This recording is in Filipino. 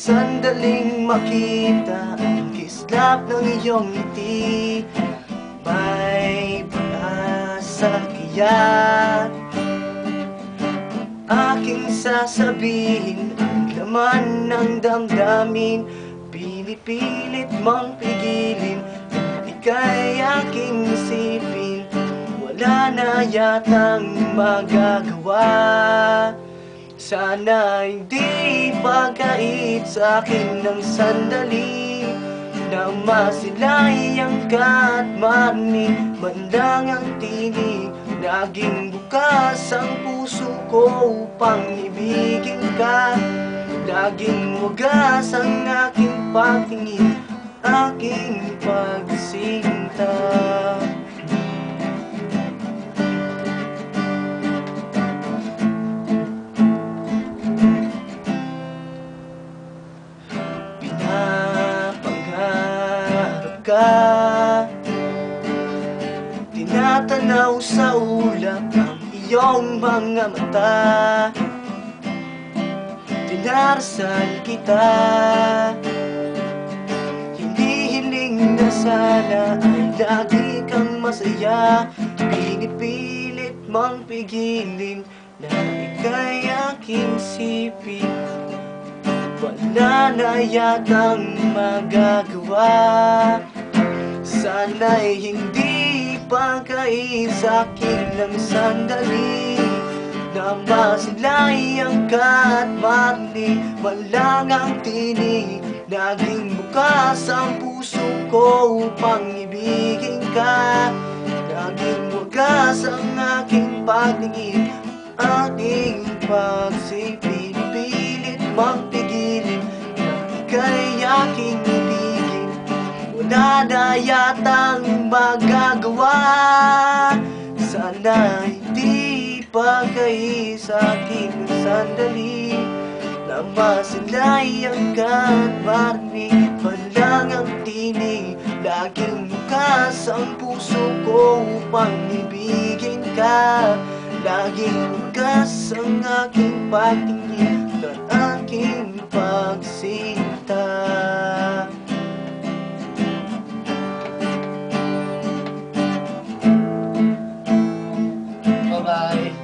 sandaling makita ang kislap ng iyong ngiti. May pag-asa kaya aking sasabihin ang laman ng damdamin. Pinipilit mong pigilin, ika'y aking isipin. Wala na yatang magagawa. Sana hindi pagkait sa akin ng sandali na masilay ang ka't marinig man lang ang tinig. Laging bukas ang puso ko upang ibigin ka. Laging wagas ang aking pagtingin, aking pagsinta. Pinapangarap ka, tinatanaw sa ulap ang iyong mga mata. Dinarasal kita, hinihiling na sana ay lagi kang masaya. Pinipilit mong pigilin na ika'y aking sipin. Wala na yatang magagawa. Sana'y hindi pagkait sa akin ng sandali na masilay ang ka't marinig man lang ang tinig. Laging bukas ang puso ko upang ibigin ka. Laging wagas ang aking pagtingin, aking pagsipin. Pilit mong pigilin na ika'y aking ibigin. Wala na yatang magagawa. Sana hindi pagkait sa akin ng sandali na masilay ang ka't marinig man lang ang tinig. Laging bukas ang puso ko upang ibigin ka. Laging bukas ang aking pagtingin at aking pagsinta. Bye-bye.